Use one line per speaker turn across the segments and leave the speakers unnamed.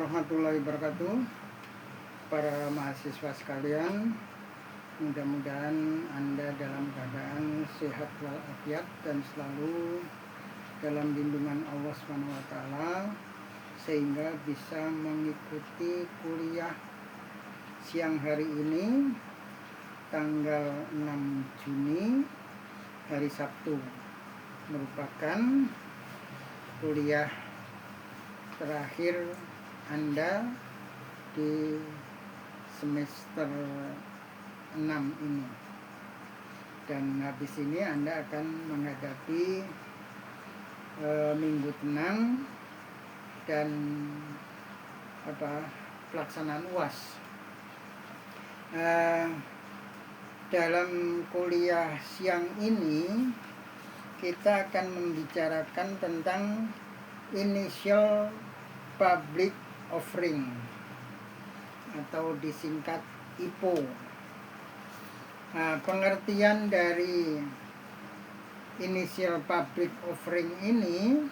warahmatullahi wabarakatuh. Para mahasiswa sekalian, mudah-mudahan Anda dalam keadaan sehat walafiat dan selalu dalam lindungan Allah SWT, sehingga bisa mengikuti kuliah siang hari ini tanggal 6 Juni hari Sabtu, merupakan kuliah terakhir Anda di semester 6 ini, dan habis ini Anda akan menghadapi minggu tenang dan pelaksanaan UAS. Dalam kuliah siang ini kita akan membicarakan tentang Initial Public Offering atau disingkat IPO. Pengertian dari Initial Public Offering ini,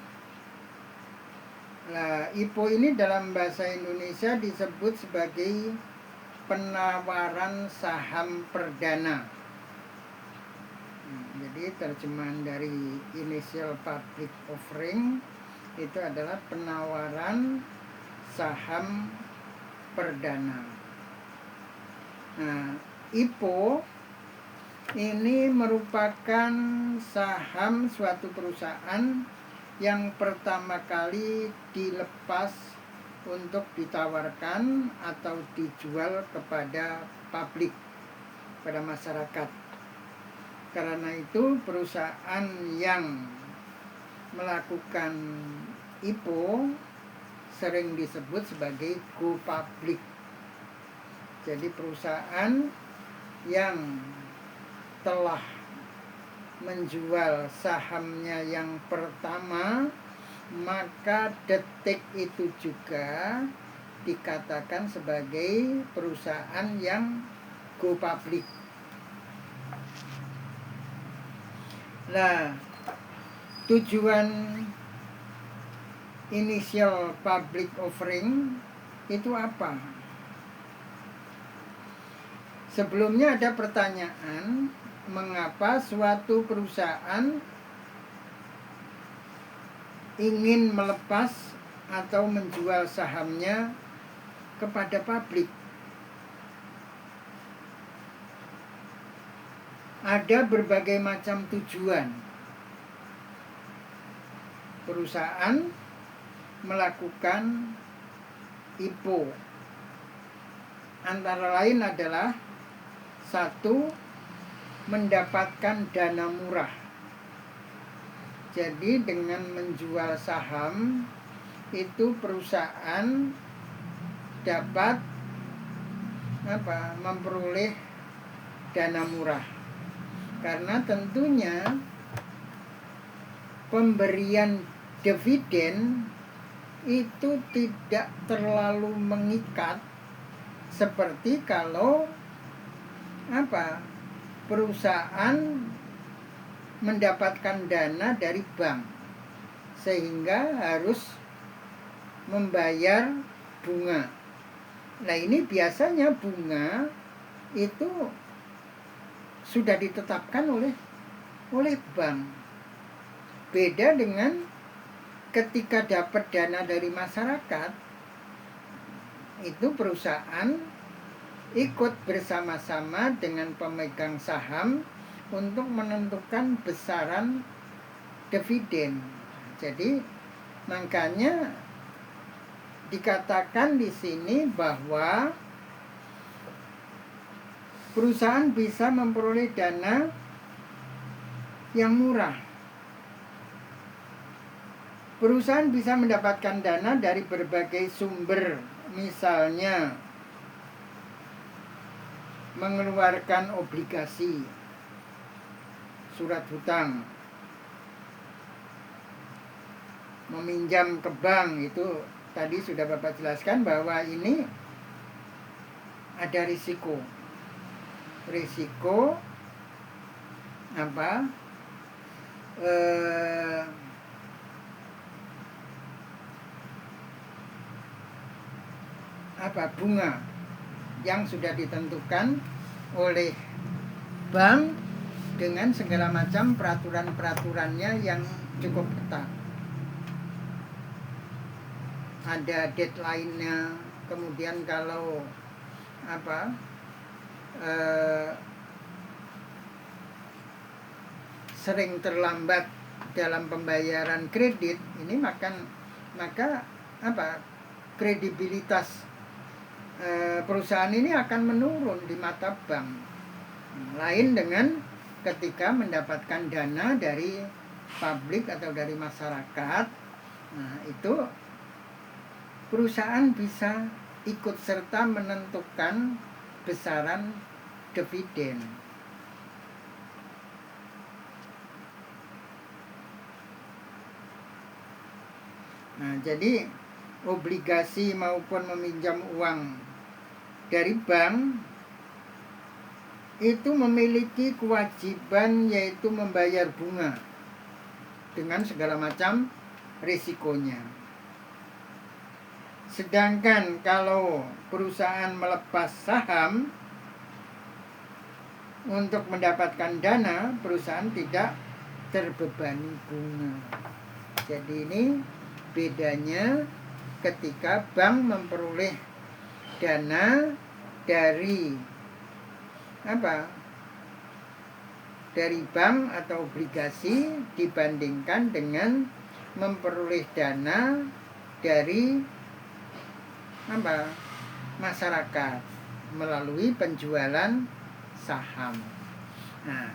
IPO ini dalam bahasa Indonesia disebut sebagai penawaran saham perdana. Jadi terjemahan dari Initial Public Offering itu adalah penawaran saham perdana. IPO ini merupakan saham suatu perusahaan yang pertama kali dilepas untuk ditawarkan atau dijual kepada publik, pada masyarakat. Karena itu perusahaan yang melakukan IPO sering disebut sebagai go public. Jadi perusahaan yang telah menjual sahamnya yang pertama, maka detik itu juga dikatakan sebagai perusahaan yang go public. Tujuan Initial Public Offering itu apa? Sebelumnya ada pertanyaan, mengapa suatu perusahaan ingin melepas atau menjual sahamnya kepada publik? Ada berbagai macam tujuan perusahaan melakukan IPO. Antara lain adalah 1. Mendapatkan dana murah. Jadi dengan menjual saham itu perusahaan dapat memperoleh dana murah. Karena tentunya pemberian dividen itu tidak terlalu mengikat seperti kalau perusahaan mendapatkan dana dari bank, sehingga harus membayar bunga. Ini biasanya bunga itu sudah ditetapkan oleh bank. Beda dengan ketika dapat dana dari masyarakat, itu perusahaan ikut bersama-sama dengan pemegang saham untuk menentukan besaran dividen. Jadi makanya dikatakan di sini bahwa perusahaan bisa memperoleh dana yang murah. Perusahaan bisa mendapatkan dana dari berbagai sumber, misalnya mengeluarkan obligasi, surat hutang, meminjam ke bank. Itu tadi sudah Bapak jelaskan bahwa ini ada risiko bunga yang sudah ditentukan oleh bank dengan segala macam peraturan-peraturannya yang cukup ketat. Ada deadline-nya, kemudian kalau sering terlambat dalam pembayaran kredit ini, maka kredibilitas perusahaan ini akan menurun di mata bank. Lain dengan ketika mendapatkan dana dari publik atau dari masyarakat, itu perusahaan bisa ikut serta menentukan besaran dividen. Nah, jadi obligasi maupun meminjam uang dari bank itu memiliki kewajiban, yaitu membayar bunga dengan segala macam risikonya. Sedangkan kalau perusahaan melepas saham untuk mendapatkan dana, perusahaan tidak terbebani bunga. Jadi ini bedanya ketika bank memperoleh dana dari dari bank atau obligasi dibandingkan dengan memperoleh dana dari masyarakat melalui penjualan saham. Nah,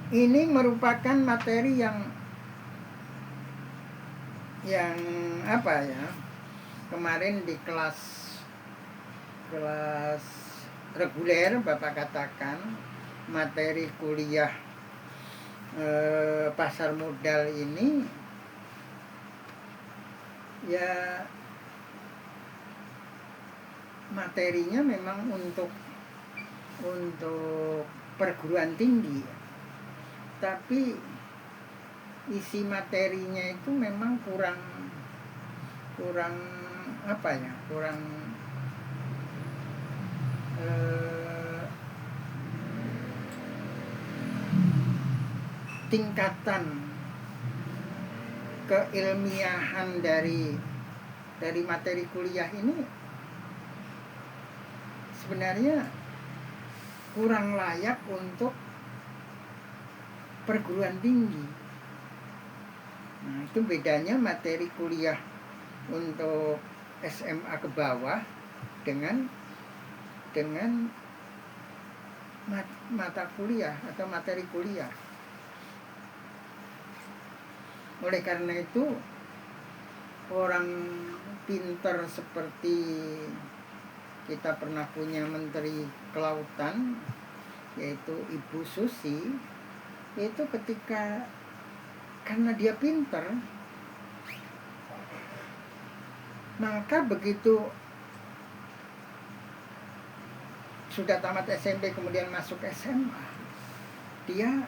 ini merupakan materi yang kemarin di kelas reguler Bapak katakan materi kuliah pasar modal ini ya materinya memang untuk perguruan tinggi, tapi isi materinya itu memang kurang tingkatan keilmiahan dari materi kuliah ini sebenarnya kurang layak untuk perguruan tinggi. Nah, itu bedanya materi kuliah untuk SMA ke bawah dengan mata kuliah atau materi kuliah. Oleh karena itu, orang pintar seperti kita pernah punya Menteri Kelautan, yaitu Ibu Susi, itu karena dia pintar, maka begitu sudah tamat SMP kemudian masuk SMA, dia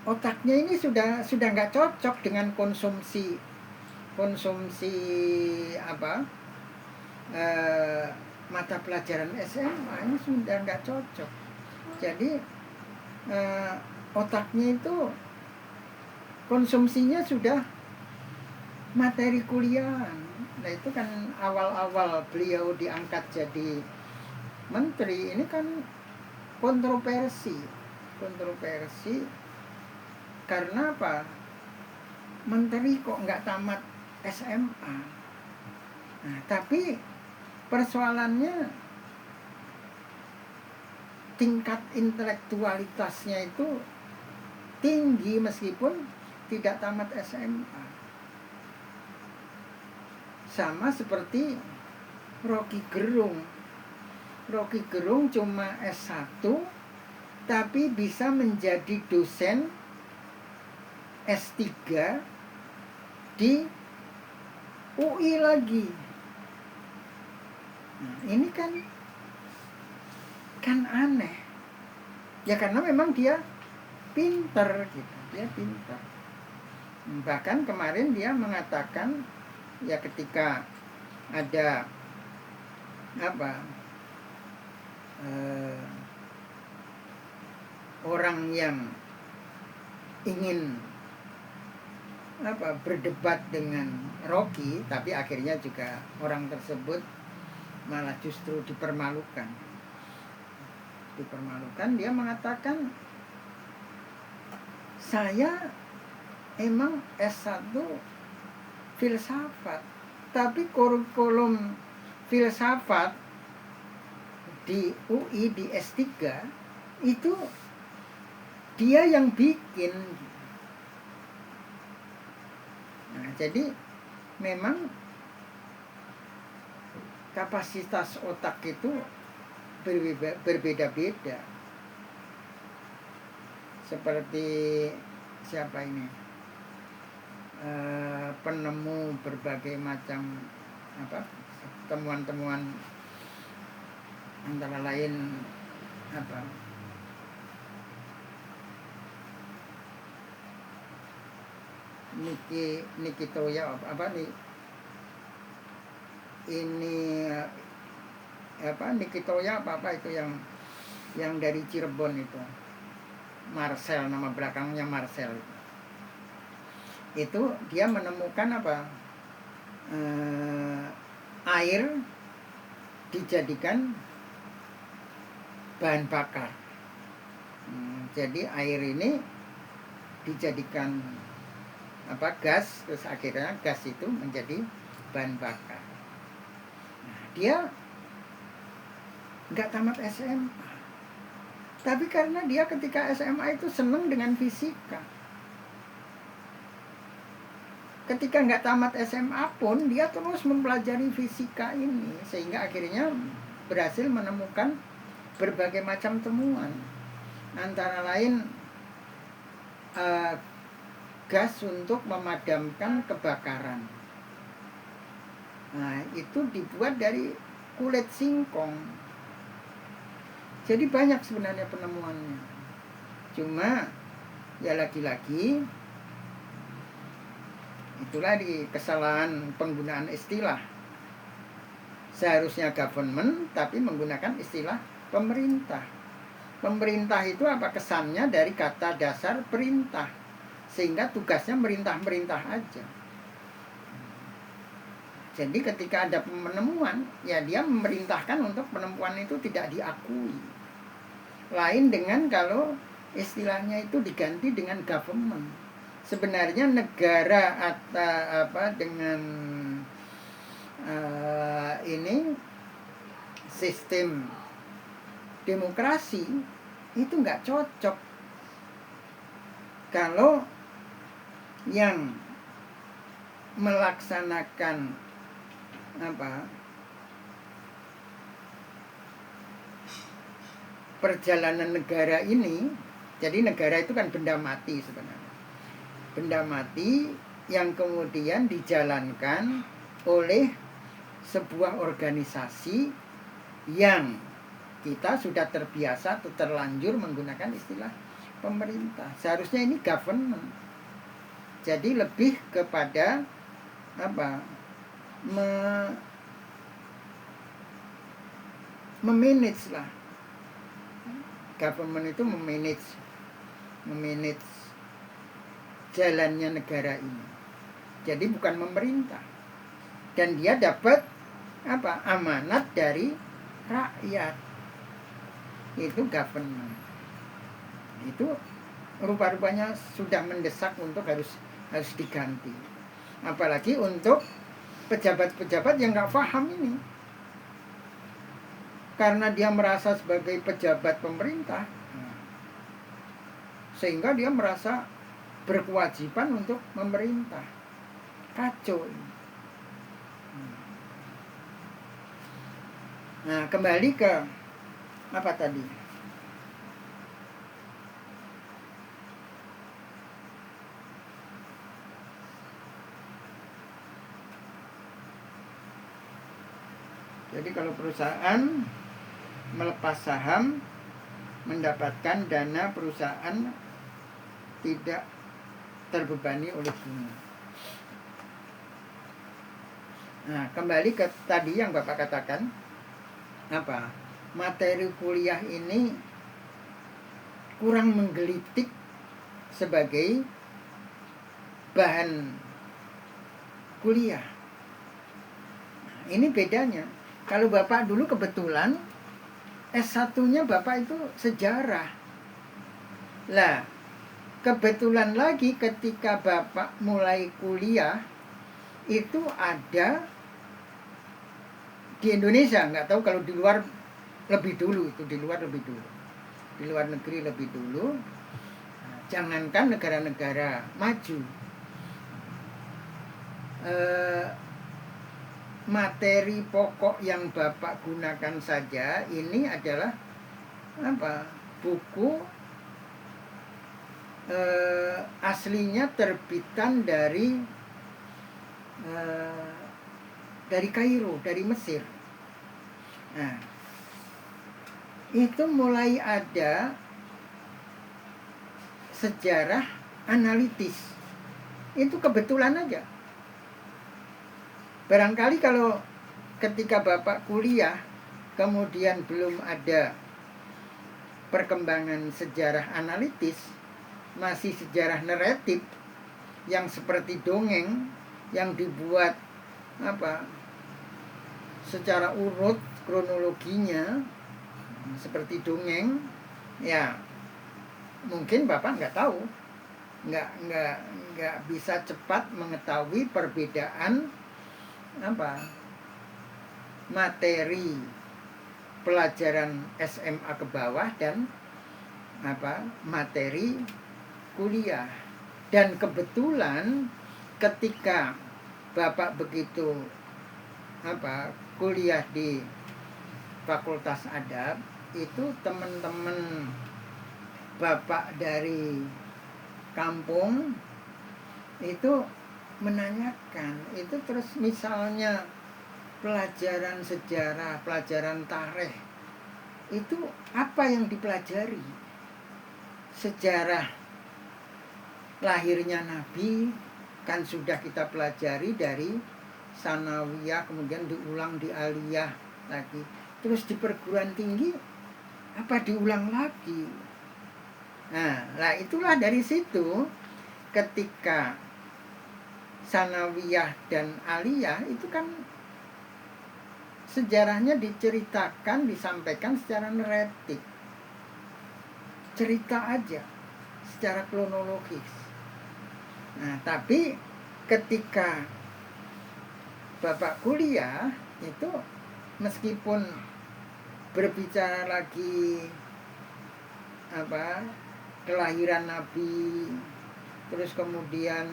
otaknya ini sudah nggak cocok dengan konsumsi mata pelajaran SMA, ini sudah nggak cocok. Jadi otaknya itu konsumsinya sudah materi kuliahan. Nah, itu kan awal-awal beliau diangkat jadi menteri, ini kan kontroversi karena apa? Menteri kok nggak tamat SMA. Nah, tapi persoalannya tingkat intelektualitasnya itu tinggi meskipun tidak tamat SMA. Sama seperti Rocky Gerung. Rocky Gerung cuma S1 tapi bisa menjadi dosen S3 di UI lagi. Nah, ini kan aneh. Ya karena memang dia pintar gitu, dia pintar. Bahkan kemarin dia mengatakan ya ketika ada orang yang ingin berdebat dengan Rocky, tapi akhirnya juga orang tersebut malah justru dipermalukan. Dia mengatakan, saya emang S1 filsafat, tapi kurikulum filsafat di UI di S3 itu dia yang bikin. Nah, jadi memang kapasitas otak itu berbeda-beda. Seperti siapa ini? Penemu berbagai macam temuan-temuan, antara lain Nikitoya Nikitoya itu yang dari Cirebon itu, Marcel, nama belakangnya Marcel. Itu dia menemukan air dijadikan bahan bakar. Jadi air ini dijadikan gas, terus akhirnya gas itu menjadi bahan bakar. Nah, dia nggak tamat SMA, tapi karena dia ketika SMA itu senang dengan fisika. Ketika nggak tamat SMA pun dia terus mempelajari fisika ini, sehingga akhirnya berhasil menemukan berbagai macam temuan, antara lain gas untuk memadamkan kebakaran. Nah, itu dibuat dari kulit singkong. Jadi banyak sebenarnya penemuannya. Cuma ya lagi-lagi itulah di kesalahan penggunaan istilah. Seharusnya government tapi menggunakan istilah pemerintah. Pemerintah itu apa kesannya dari kata dasar perintah, sehingga tugasnya merintah-merintah aja. Jadi ketika ada penemuan, ya dia memerintahkan untuk penemuan itu tidak diakui. Lain dengan kalau istilahnya itu diganti dengan government. Sebenarnya negara dengan ini sistem demokrasi itu nggak cocok kalau yang melaksanakan perjalanan negara ini. Jadi negara itu kan benda mati sebenarnya, benda mati yang kemudian dijalankan oleh sebuah organisasi yang kita sudah terbiasa atau terlanjur menggunakan istilah pemerintah. Seharusnya ini government. Jadi lebih kepada memanage lah. Government itu memanage jalannya negara ini. Jadi bukan memerintah. Dan dia dapat amanat dari rakyat. Itu government. Itu rupa-rupanya sudah mendesak untuk harus diganti. Apalagi untuk pejabat-pejabat yang nggak paham ini. Karena dia merasa sebagai pejabat pemerintah, sehingga dia merasa berkewajiban untuk memerintah. Kacau. Nah, kembali ke apa tadi? Jadi kalau perusahaan melepas saham, mendapatkan dana perusahaan tidak terbebani oleh bunga. Nah, kembali ke tadi yang Bapak katakan, apa? Materi kuliah ini kurang menggelitik sebagai bahan kuliah. Ini bedanya. Kalau Bapak dulu kebetulan S1-nya Bapak itu sejarah. Lah, kebetulan lagi ketika Bapak mulai kuliah itu ada di Indonesia, nggak tahu kalau di luar lebih dulu, itu di luar lebih dulu. Di luar negeri lebih dulu. Jangankan negara-negara maju. Materi pokok yang Bapak gunakan saja ini adalah apa? Buku aslinya terbitan dari Kairo, dari Mesir. Nah, itu mulai ada sejarah analitis. Itu kebetulan aja. Barangkali kalau ketika Bapak kuliah kemudian belum ada perkembangan sejarah analitis, masih sejarah naratif yang seperti dongeng yang dibuat secara urut kronologinya seperti dongeng, ya mungkin Bapak nggak tahu, nggak bisa cepat mengetahui perbedaan materi pelajaran SMA ke bawah dan materi kuliah. Dan kebetulan ketika Bapak begitu kuliah di Fakultas Adab, itu teman-teman Bapak dari kampung itu menanyakan, itu terus misalnya pelajaran sejarah, pelajaran tarikh, itu apa yang dipelajari? Sejarah lahirnya Nabi kan sudah kita pelajari dari sanawiyah, kemudian diulang di aliyah lagi, terus di perguruan tinggi apa diulang lagi? Nah, itulah dari situ ketika sanawiyah dan aliyah itu kan sejarahnya diceritakan, disampaikan secara naratif, cerita aja secara kronologis. Nah, tapi ketika Bapak kuliah itu meskipun berbicara lagi kelahiran Nabi, terus kemudian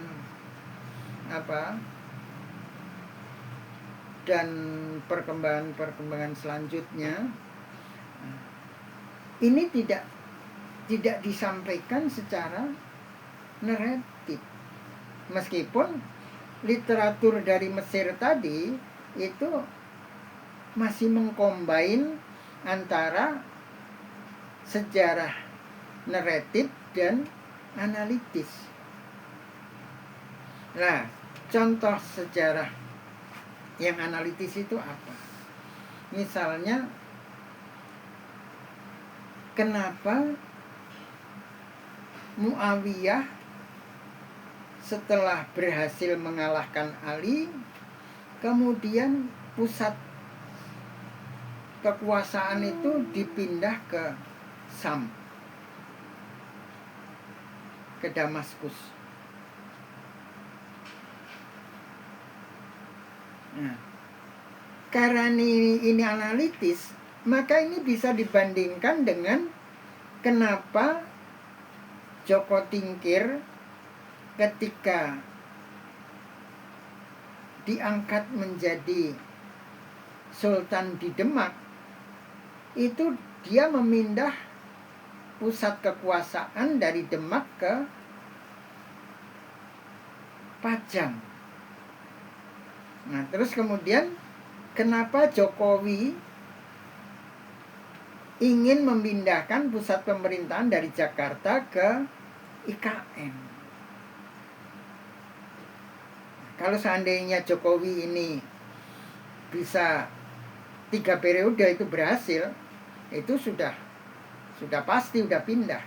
dan perkembangan selanjutnya, ini tidak disampaikan secara naratif. Meskipun literatur dari Mesir tadi itu masih mengcombine antara sejarah naratif dan analitis. Nah, contoh sejarah yang analitis itu apa? Misalnya, kenapa Muawiyah setelah berhasil mengalahkan Ali, kemudian pusat kekuasaan itu dipindah ke Sam, ke Damaskus. Nah, karena ini analitis, maka ini bisa dibandingkan dengan kenapa Joko Tingkir ketika diangkat menjadi Sultan di Demak, itu dia memindah pusat kekuasaan dari Demak ke Pajang. Nah, terus kemudian kenapa Jokowi ingin memindahkan pusat pemerintahan dari Jakarta ke IKN? kalau seandainya Jokowi ini bisa 3 periode itu berhasil, itu sudah pasti udah pindah.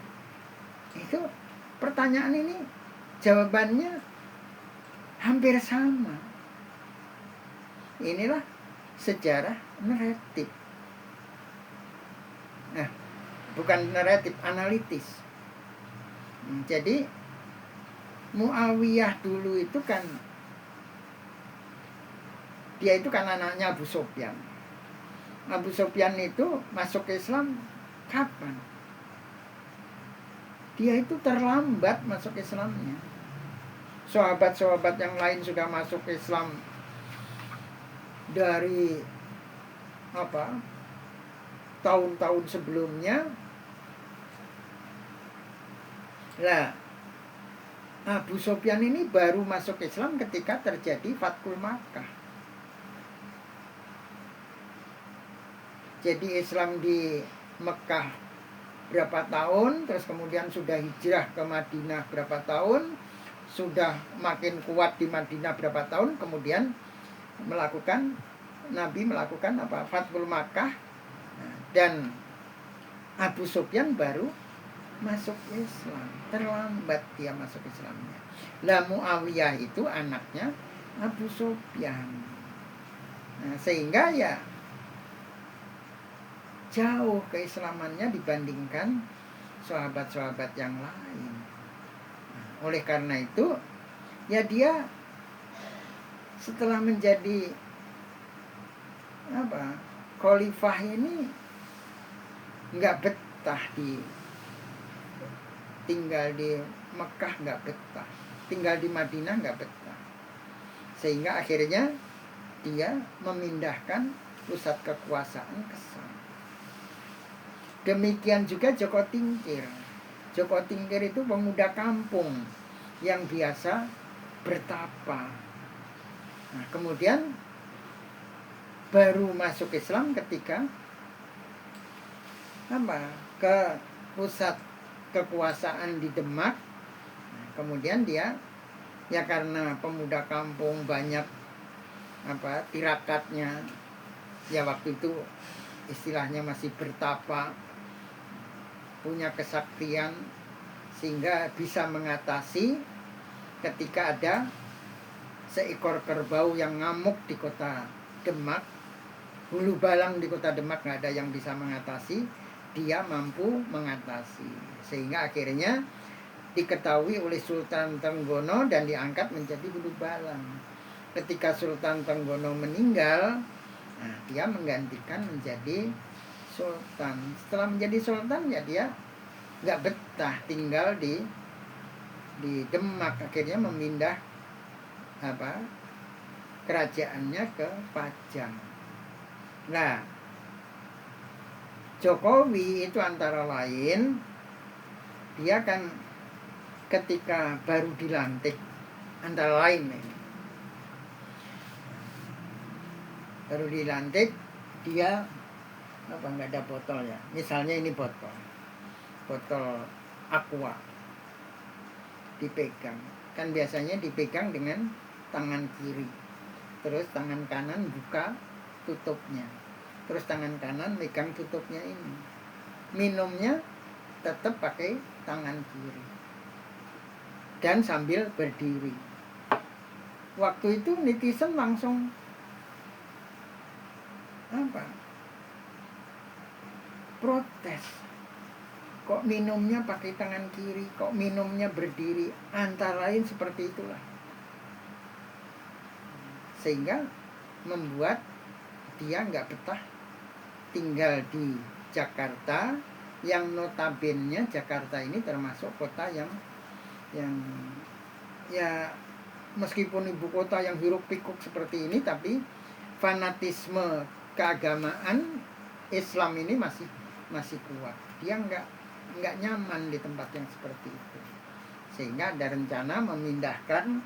Itu pertanyaan ini jawabannya hampir sama. Inilah sejarah naratif. Nah, bukan naratif, analitis. Jadi Muawiyah dulu itu kan, dia itu kan anaknya Abu Sufyan. Abu Sufyan itu masuk Islam kapan? Dia itu terlambat masuk Islamnya. Sahabat-sahabat yang lain sudah masuk Islam dari tahun-tahun sebelumnya. Lah, Abu Sufyan ini baru masuk Islam ketika terjadi Fathul Makkah. Jadi Islam di Mekah berapa tahun, terus kemudian sudah hijrah ke Madinah berapa tahun, sudah makin kuat di Madinah berapa tahun, kemudian Nabi melakukan Fathul Makkah, dan Abu Sufyan baru masuk Islam. Terlambat dia masuk Islamnya. Lah Muawiyah itu anaknya Abu Sufyan. Nah, sehingga ya jauh keislamannya dibandingkan sahabat-sahabat yang lain. Nah, oleh karena itu ya dia setelah menjadi khalifah ini nggak betah tinggal di Mekah, nggak betah tinggal di Madinah, nggak betah, sehingga akhirnya dia memindahkan pusat kekuasaan ke sana. Demikian juga Joko Tingkir. Joko Tingkir itu pemuda kampung yang biasa bertapa. Nah, kemudian baru masuk Islam ketika ke pusat kekuasaan di Demak. Nah, kemudian dia ya karena pemuda kampung banyak tirakatnya, ya waktu itu istilahnya masih bertapa, punya kesaktian, sehingga bisa mengatasi ketika ada seekor kerbau yang ngamuk di kota Demak, hulu balang di kota Demak, nggak ada yang bisa mengatasi, dia mampu mengatasi, sehingga akhirnya diketahui oleh Sultan Trenggono dan diangkat menjadi hulu balang. Ketika Sultan Trenggono meninggal, nah, dia menggantikan menjadi sultan. Setelah menjadi sultan ya dia nggak betah tinggal di Demak, akhirnya memindah kerajaannya ke Pajang. Nah, Jokowi itu antara lain dia kan ketika baru dilantik, antara lain baru dilantik, dia nggak ada botol ya, misalnya ini botol aqua dipegang, kan biasanya dipegang dengan tangan kiri, terus tangan kanan buka tutupnya, terus tangan kanan megang tutupnya ini, minumnya tetap pakai tangan kiri dan sambil berdiri. Waktu itu netizen langsung protes, kok minumnya pakai tangan kiri, kok minumnya berdiri, antara lain seperti itulah, sehingga membuat dia nggak betah tinggal di Jakarta, yang notabene Jakarta ini termasuk kota yang ya meskipun ibu kota yang hiruk pikuk seperti ini, tapi fanatisme keagamaan Islam ini masih kuat. Dia nggak nyaman di tempat yang seperti itu, sehingga ada rencana memindahkan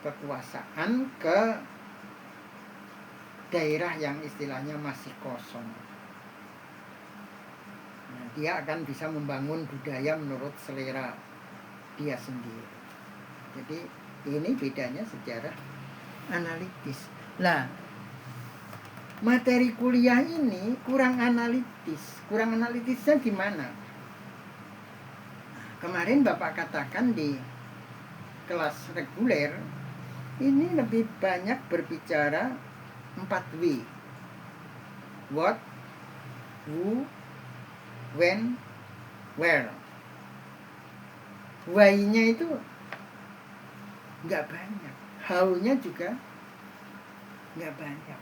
kekuasaan ke daerah yang istilahnya masih kosong. Nah, dia akan bisa membangun budaya menurut selera dia sendiri. Jadi Ini bedanya sejarah analitis. Nah, materi kuliah ini kurang analitis. Kurang analitisnya gimana? Kemarin Bapak katakan di kelas reguler ini lebih banyak berbicara 4W. What, who, when, where. Why-nya itu nggak banyak. How-nya juga nggak banyak.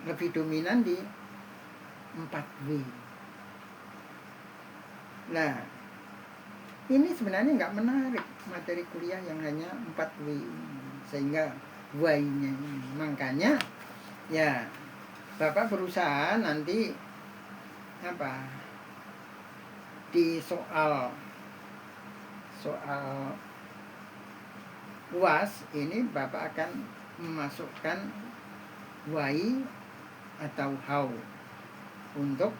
Lebih dominan di 4W. Nah, ini sebenarnya nggak menarik materi kuliah yang hanya 4W, sehingga why-nya ini. Makanya ya Bapak berusaha nanti di soal UAS ini Bapak akan memasukkan why atau how untuk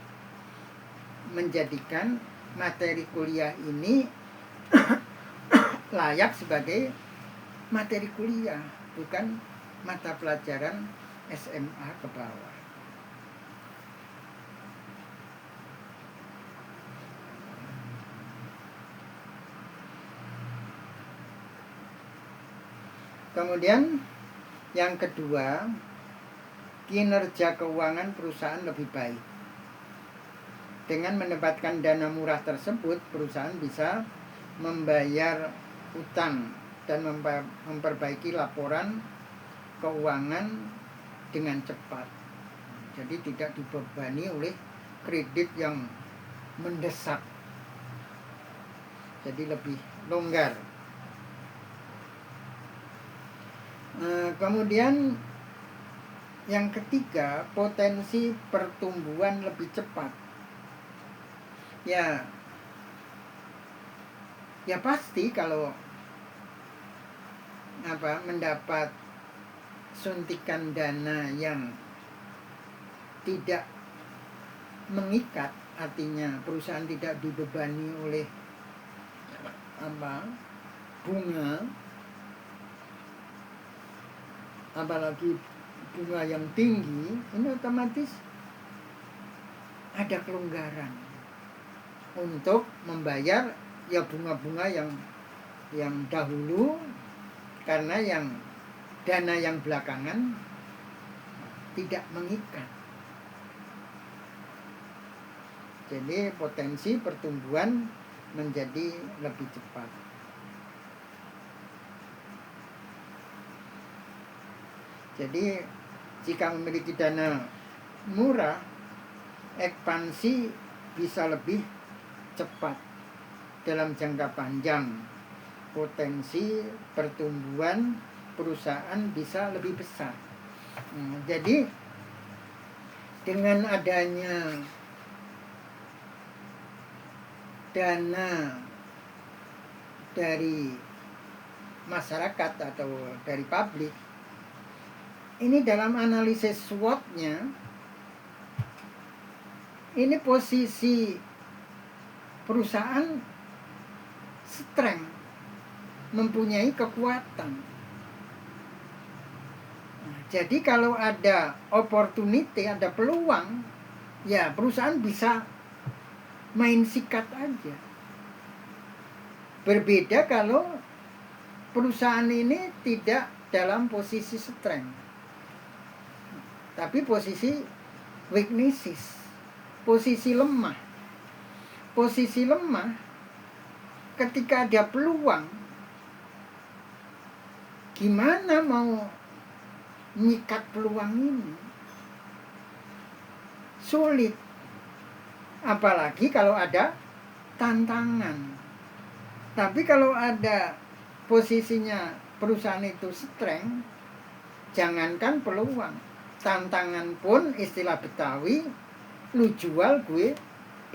menjadikan materi kuliah ini layak sebagai materi kuliah, bukan mata pelajaran SMA ke bawah. Kemudian yang kedua, kinerja keuangan perusahaan lebih baik. Dengan menempatkan dana murah tersebut, perusahaan bisa membayar utang dan memperbaiki laporan keuangan dengan cepat. Jadi tidak dibebani oleh kredit yang mendesak. Jadi lebih longgar. Kemudian yang ketiga, potensi pertumbuhan lebih cepat. Ya pasti kalau mendapat suntikan dana yang tidak mengikat, artinya perusahaan tidak dibebani oleh bunga, apalagi bunga yang tinggi, ini otomatis ada kelonggaran untuk membayar ya bunga-bunga yang dahulu, karena yang dana yang belakangan tidak mengikat. Jadi potensi pertumbuhan menjadi lebih cepat. Jadi jika memiliki dana murah, ekspansi bisa lebih cepat dalam jangka panjang. Potensi pertumbuhan perusahaan bisa lebih besar. Jadi dengan adanya dana dari masyarakat atau dari publik, ini dalam analisis SWOT-nya, ini posisi perusahaan strength, mempunyai kekuatan. Jadi kalau ada opportunity, ada peluang, ya perusahaan bisa main sikat aja. Berbeda kalau perusahaan ini tidak dalam posisi strength, tapi posisi weaknesses, posisi lemah. Posisi lemah, ketika ada peluang, gimana mau nyikat peluang ini? Sulit. Apalagi kalau ada tantangan. Tapi kalau ada posisinya perusahaan itu strength, jangankan peluang, tantangan pun istilah Betawi, lu jual gue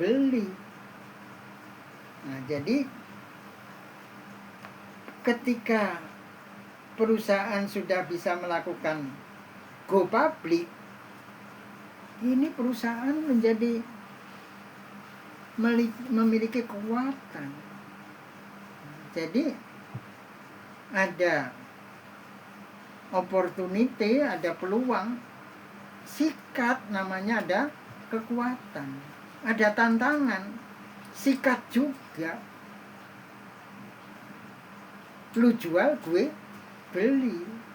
beli. Nah, jadi ketika perusahaan sudah bisa melakukan go public, ini perusahaan menjadi memiliki kekuatan. Jadi ada opportunity, ada peluang. Sikat namanya ada kekuatan, ada tantangan. Sikat juga, lu jual gue beli.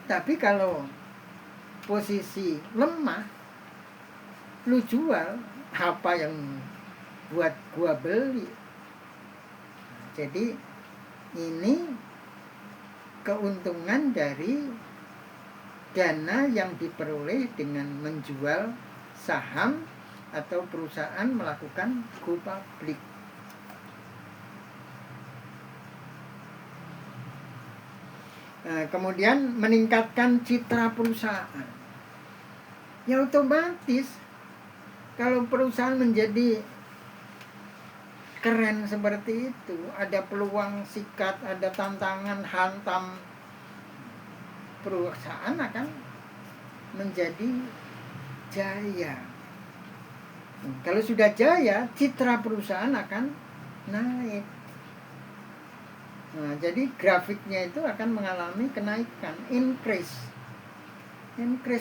Tapi kalau posisi lemah, lu jual, apa yang buat gua beli? Jadi ini keuntungan dari dana yang diperoleh dengan menjual saham atau perusahaan melakukan go public. Kemudian meningkatkan citra perusahaan. Ya otomatis kalau perusahaan menjadi keren seperti itu, ada peluang sikat, ada tantangan hantam, perusahaan akan menjadi jaya. Kalau sudah jaya, citra perusahaan akan naik. Nah, jadi grafiknya itu akan mengalami kenaikan, increase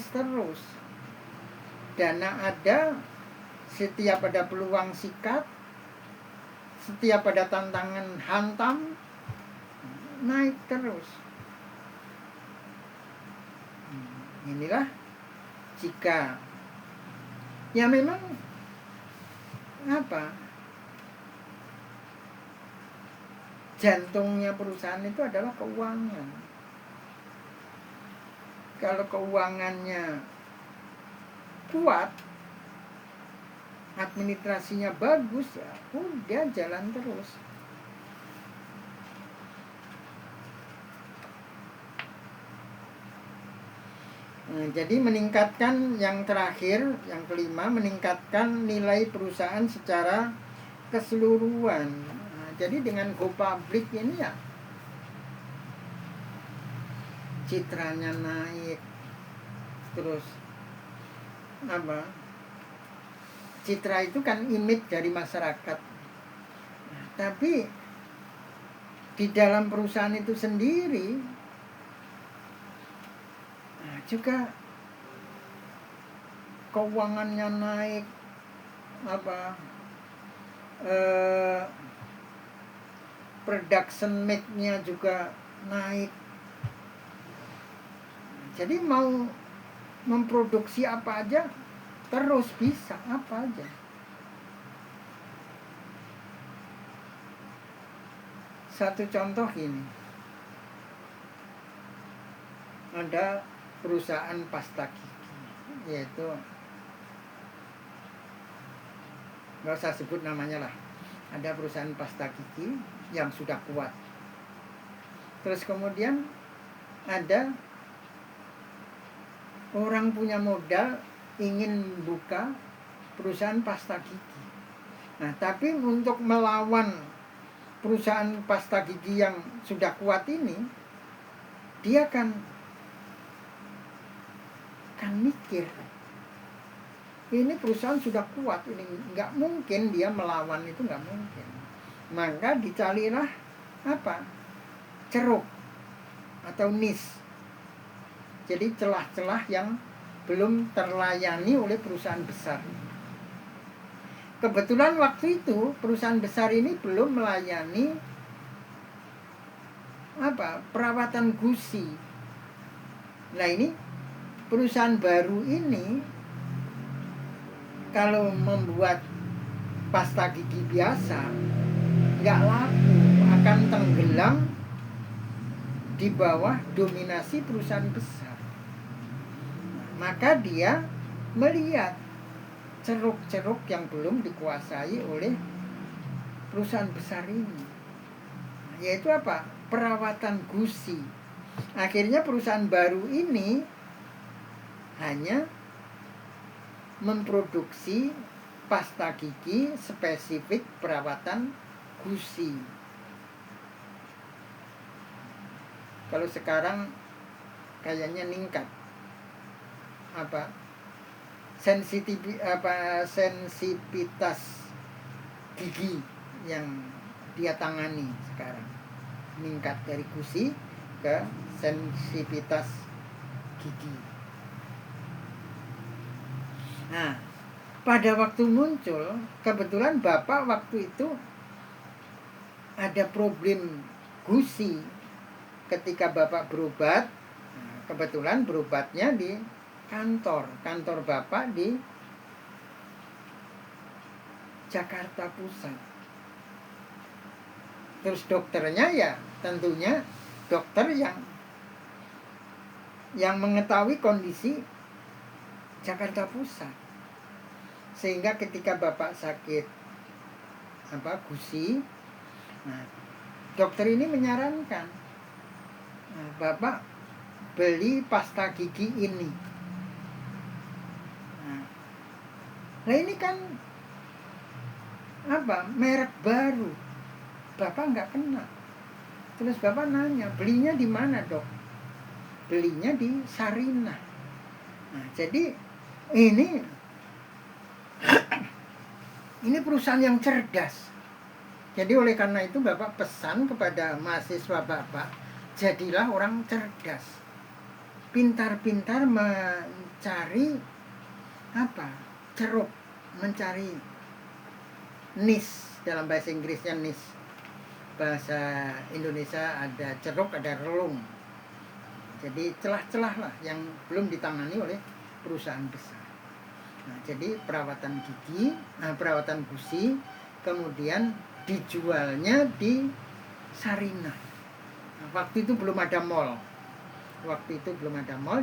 terus. Dana ada, setiap ada peluang sikat, setiap ada tantangan hantam, naik terus. Inilah jika ya memang jantungnya perusahaan itu adalah keuangan. Kalau keuangannya kuat, administrasinya bagus, ya udah jalan terus. Jadi meningkatkan, yang terakhir, yang kelima, meningkatkan nilai perusahaan secara keseluruhan. Jadi dengan go public ini ya citranya naik, terus citra itu kan image dari masyarakat. Tapi di dalam perusahaan itu sendiri juga keuangannya naik, production make-nya juga naik. Jadi mau memproduksi apa aja terus bisa, apa aja. Satu contoh ini, ada perusahaan pasta gigi, yaitu nggak usah sebut namanya lah. Ada perusahaan pasta gigi yang sudah kuat. Terus kemudian ada orang punya modal ingin buka perusahaan pasta gigi. Nah, tapi untuk melawan perusahaan pasta gigi yang sudah kuat ini, dia kan mikir, ini perusahaan sudah kuat, ini nggak mungkin dia melawan, itu nggak mungkin. Maka dicarilah ceruk atau niche. Jadi celah-celah yang belum terlayani oleh perusahaan besar. Kebetulan waktu itu perusahaan besar ini belum melayani perawatan gusi. Nah, ini perusahaan baru ini kalau membuat pasta gigi biasa nggak laku, akan tenggelam di bawah dominasi perusahaan besar. Maka dia melihat ceruk-ceruk yang belum dikuasai oleh perusahaan besar ini, yaitu perawatan gusi. Akhirnya perusahaan baru ini hanya memproduksi pasta gigi spesifik perawatan gusi. Kalau sekarang kayaknya ningkat sensitivitas gigi yang dia tangani sekarang. Meningkat dari gusi ke sensitivitas gigi. Nah, pada waktu muncul, kebetulan Bapak waktu itu ada problem gusi ketika Bapak berobat. Nah, kebetulan berobatnya di kantor Bapak di Jakarta Pusat. Terus dokternya ya tentunya dokter yang mengetahui kondisi Jakarta Pusat. Sehingga ketika Bapak sakit gusi, nah, dokter ini menyarankan, nah, Bapak beli pasta gigi ini. Nah ini kan merek baru, Bapak nggak kenal. Terus Bapak nanya, belinya di mana, Dok? Belinya di Sarinah. Nah, jadi ini perusahaan yang cerdas. Jadi oleh karena itu Bapak pesan kepada mahasiswa Bapak, jadilah orang cerdas. Pintar-pintar mencari ceruk, mencari niche, dalam bahasa Inggrisnya niche. Bahasa Indonesia ada ceruk, ada relung. Jadi celah-celah lah yang belum ditangani oleh perusahaan besar. Nah, jadi perawatan gigi, perawatan gusi, kemudian dijualnya di Sarinah. Nah, waktu itu belum ada mall.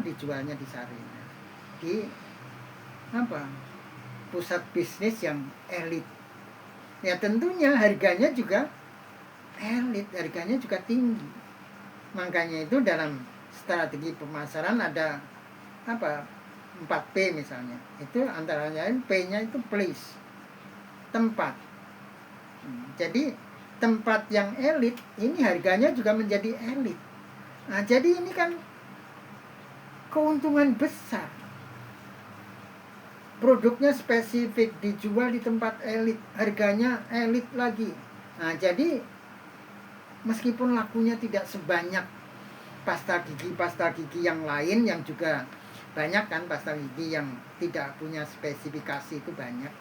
Dijualnya di Sarinah. Di pusat bisnis yang elit. Ya tentunya harganya juga elit, harganya juga tinggi. Makanya itu dalam strategi pemasaran ada 4P misalnya. Itu antara lain P-nya itu place, tempat. Jadi tempat yang elit ini harganya juga menjadi elit. Nah, jadi ini kan keuntungan besar. Produknya spesifik, dijual di tempat elit, harganya elit lagi. Nah, jadi meskipun lakunya tidak sebanyak pasta gigi yang lain yang juga banyak kan, pasta gigi yang tidak punya spesifikasi itu banyak.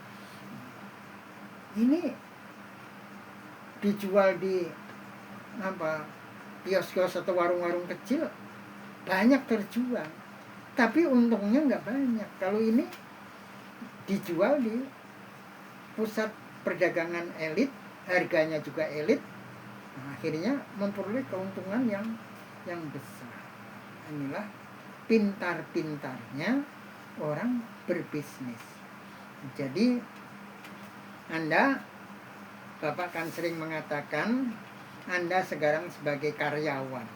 Ini dijual di kios-kios atau warung-warung kecil banyak terjual, tapi untungnya nggak banyak. Kalau ini dijual di pusat perdagangan elit, harganya juga elit, nah, akhirnya memperoleh keuntungan yang besar. Inilah pintar-pintarnya orang berbisnis. Jadi Bapak kan sering mengatakan Anda sekarang sebagai karyawan.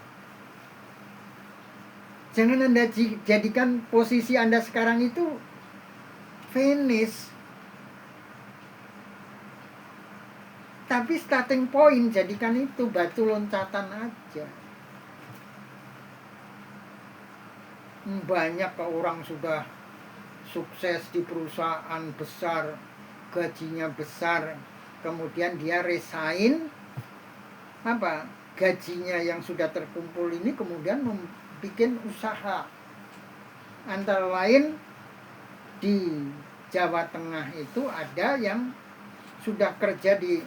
Jangan Anda jadikan posisi Anda sekarang itu finish, tapi starting point jadikan itu batu loncatan aja. Banyak orang sudah sukses di perusahaan besar, gajinya besar, kemudian dia resign, gajinya yang sudah terkumpul ini kemudian membuat usaha. Antara lain di Jawa Tengah itu ada yang sudah kerja di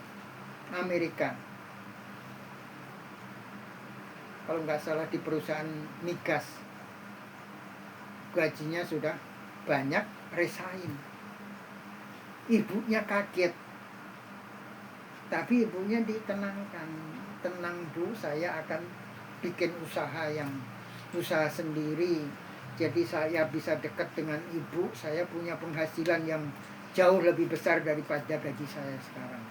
Amerika, kalau nggak salah di perusahaan migas, gajinya sudah banyak, resign. Ibunya kaget, tapi ibunya ditenangkan, tenang Bu, saya akan bikin usaha sendiri. Jadi saya bisa dekat dengan ibu, saya punya penghasilan yang jauh lebih besar daripada gaji saya sekarang.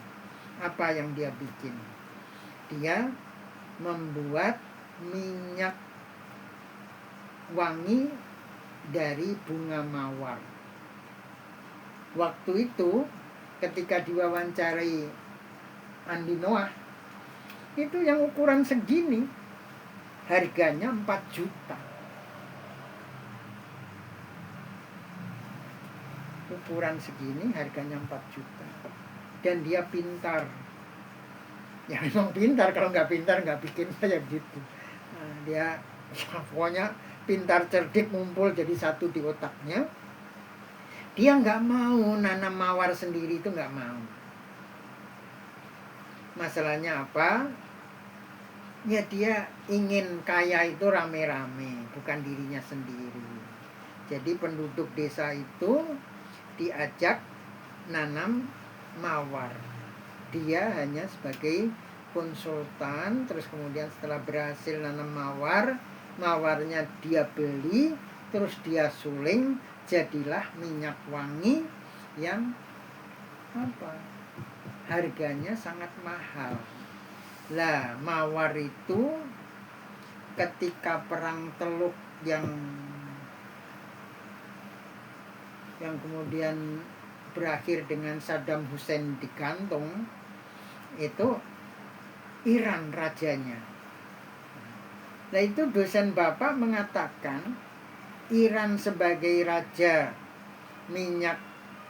Apa yang dia bikin? Dia membuat minyak wangi dari bunga mawar. Waktu itu ketika diwawancarai Andi Noah, itu yang ukuran segini harganya 4 juta. Ukuran segini harganya 4 juta. Dan dia pintar. Ya memang pintar, kalau nggak pintar nggak bikin saya gitu. Nah, dia ya, pokoknya pintar cerdik ngumpul jadi satu di otaknya. Dia nggak mau nanam mawar sendiri, itu nggak mau. Masalahnya apa? Ya dia ingin kaya itu rame-rame, bukan dirinya sendiri. Jadi penduduk desa itu diajak nanam mawar. Dia hanya sebagai konsultan, terus kemudian setelah berhasil nanam mawar, mawarnya dia beli, terus dia suling, jadilah minyak wangi yang apa? Harganya sangat mahal. Lah, mawar itu ketika perang Teluk yang kemudian berakhir dengan Saddam Hussein digantung, itu Iran rajanya. Nah, itu dosen Bapak mengatakan Iran sebagai raja minyak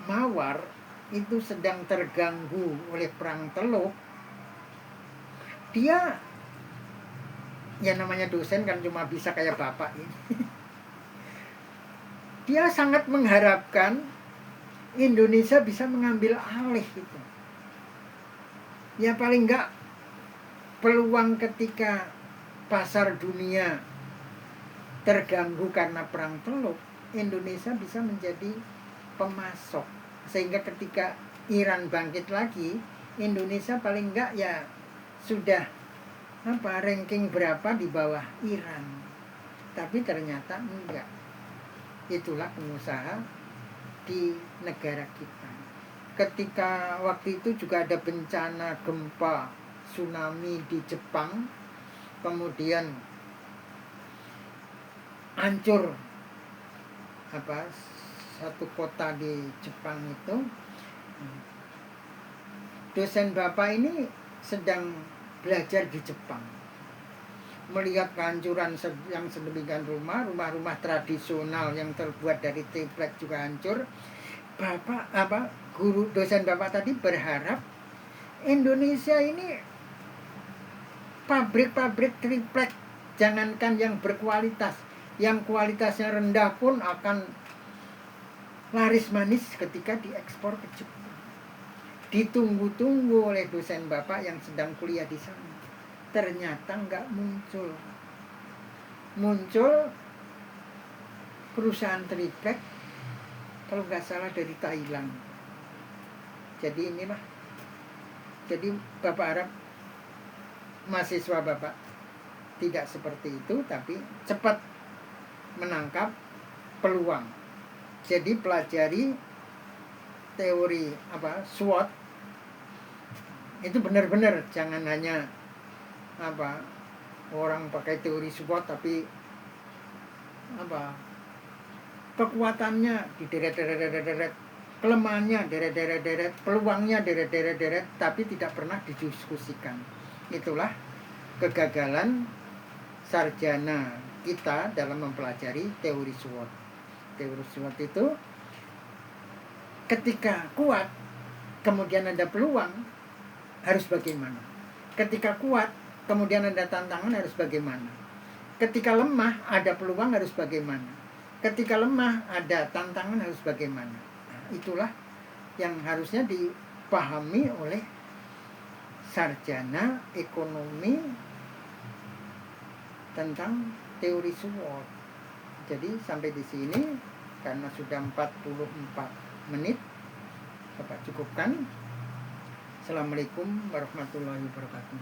mawar itu sedang terganggu oleh perang Teluk. Dia, ya namanya dosen kan cuma bisa kayak Bapak ini. Dia sangat mengharapkan Indonesia bisa mengambil alih itu. Ya paling enggak peluang ketika pasar dunia terganggu karena perang Teluk, Indonesia bisa menjadi pemasok. Sehingga ketika Iran bangkit lagi, Indonesia paling enggak ya sudah ranking berapa di bawah Iran. Tapi ternyata enggak. Itulah pengusaha di negara kita. Ketika waktu itu juga ada bencana gempa, tsunami di Jepang, kemudian hancur satu kota di Jepang itu. Dosen Bapak ini sedang belajar di Jepang, melihat kehancuran yang sedemikian rumah-rumah tradisional yang terbuat dari triplek juga hancur. Guru dosen Bapak tadi berharap Indonesia ini pabrik-pabrik triplek, jangankan yang berkualitas, yang kualitasnya rendah pun akan laris manis ketika diekspor ke Jepang. Ditunggu-tunggu oleh dosen Bapak yang sedang kuliah di sana. Ternyata nggak muncul. Muncul perusahaan triplek, kalau nggak salah dari Thailand. Jadi inilah. Jadi Bapak harap mahasiswa Bapak tidak seperti itu, tapi cepat menangkap peluang. Jadi pelajari teori SWOT itu benar-benar, jangan hanya orang pakai teori SWOT tapi kekuatannya dideret-deret, kelemahannya deret-deret, peluangnya deret-deret, tapi tidak pernah didiskusikan. Itulah kegagalan sarjana kita dalam mempelajari teori SWOT. Teori SWOT itu ketika kuat, kemudian ada peluang, harus bagaimana? Ketika kuat, kemudian ada tantangan, harus bagaimana? Ketika lemah, ada peluang, harus bagaimana? Ketika lemah, ada tantangan, harus bagaimana? Nah, itulah yang harusnya dipahami oleh sarjana ekonomi tentang teori SWOT. Jadi sampai di sini, karena sudah 44 menit, Bapak cukupkan. Assalamualaikum warahmatullahi wabarakatuh.